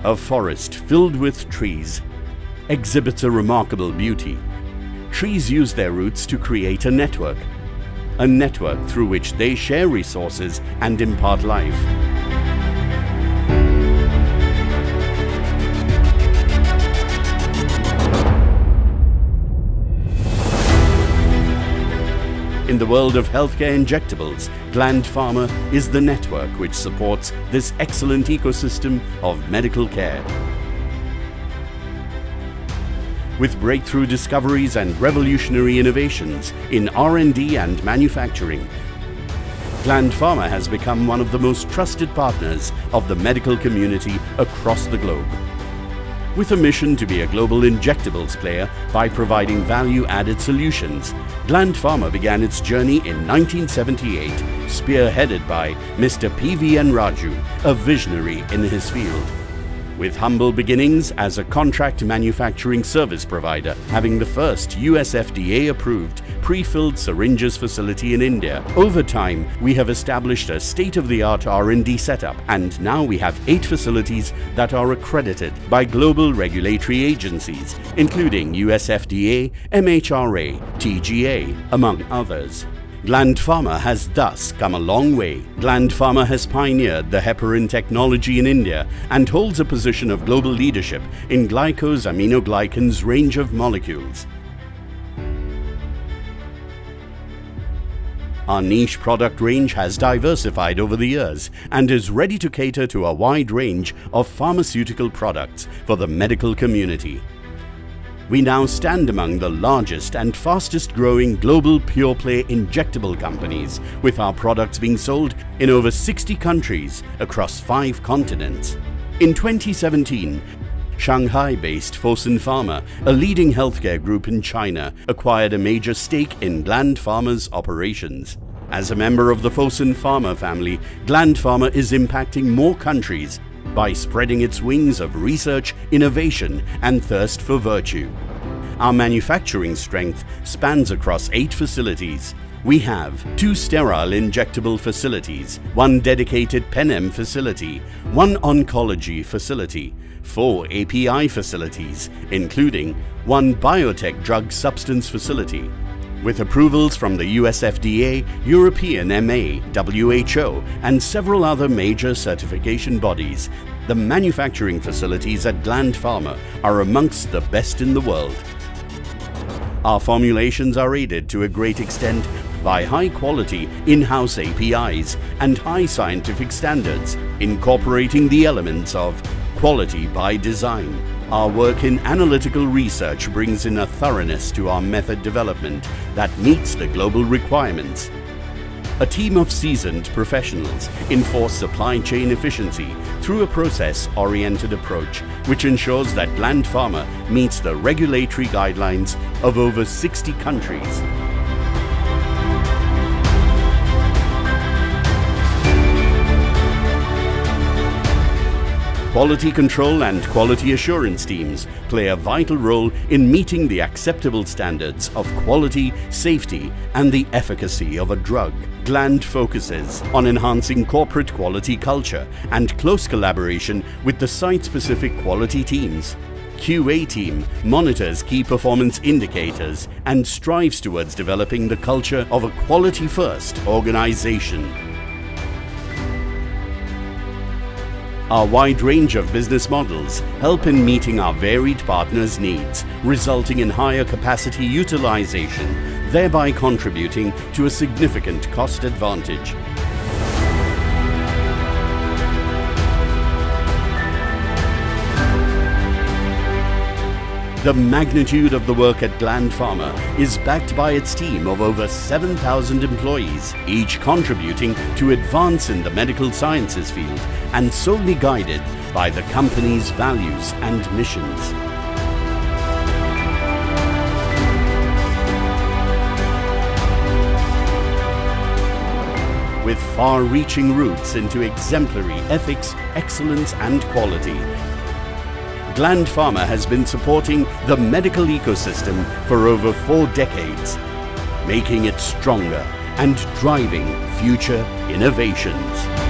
A forest filled with trees exhibits a remarkable beauty. Trees use their roots to create a network through which they share resources and impart life. In the world of healthcare injectables, Gland Pharma is the network which supports this excellent ecosystem of medical care. With breakthrough discoveries and revolutionary innovations in R&D and manufacturing, Gland Pharma has become one of the most trusted partners of the medical community across the globe. With a mission to be a global injectables player by providing value-added solutions, Gland Pharma began its journey in 1978, spearheaded by Mr. PVN Raju, a visionary in his field. With humble beginnings as a contract manufacturing service provider, having the first US FDA-approved pre-filled syringes facility in India. Over time, we have established a state-of-the-art R&D setup, and now we have 8 facilities that are accredited by global regulatory agencies, including US FDA, MHRA, TGA, among others. Gland Pharma has thus come a long way. Gland Pharma has pioneered the heparin technology in India and holds a position of global leadership in glycosaminoglycans range of molecules. Our niche product range has diversified over the years and is ready to cater to a wide range of pharmaceutical products for the medical community. We now stand among the largest and fastest growing global pure-play injectable companies, with our products being sold in over 60 countries across 5 continents. In 2017, Shanghai-based Fosun Pharma, a leading healthcare group in China, acquired a major stake in Gland Pharma's operations. As a member of the Fosun Pharma family, Gland Pharma is impacting more countries by spreading its wings of research, innovation, and thirst for virtue. Our manufacturing strength spans across 8 facilities. We have 2 sterile injectable facilities, 1 dedicated Penem facility, 1 oncology facility, 4 API facilities, including 1 biotech drug substance facility. With approvals from the US FDA, European MA, WHO, and several other major certification bodies, the manufacturing facilities at Gland Pharma are amongst the best in the world. Our formulations are aided to a great extent by high-quality in-house APIs and high scientific standards, incorporating the elements of quality by design. Our work in analytical research brings in a thoroughness to our method development that meets the global requirements. A team of seasoned professionals enforce supply chain efficiency through a process-oriented approach, which ensures that Gland Pharma meets the regulatory guidelines of over 60 countries. Quality control and quality assurance teams play a vital role in meeting the acceptable standards of quality, safety, and the efficacy of a drug. Gland focuses on enhancing corporate quality culture and close collaboration with the site-specific quality teams. QA team monitors key performance indicators and strives towards developing the culture of a quality-first organization. Our wide range of business models help in meeting our varied partners' needs, resulting in higher capacity utilization, thereby contributing to a significant cost advantage. The magnitude of the work at Gland Pharma is backed by its team of over 7,000 employees, each contributing to advance in the medical sciences field and solely guided by the company's values and missions. With far-reaching roots into exemplary ethics, excellence, and quality, Gland Pharma has been supporting the medical ecosystem for over 4 decades, making it stronger and driving future innovations.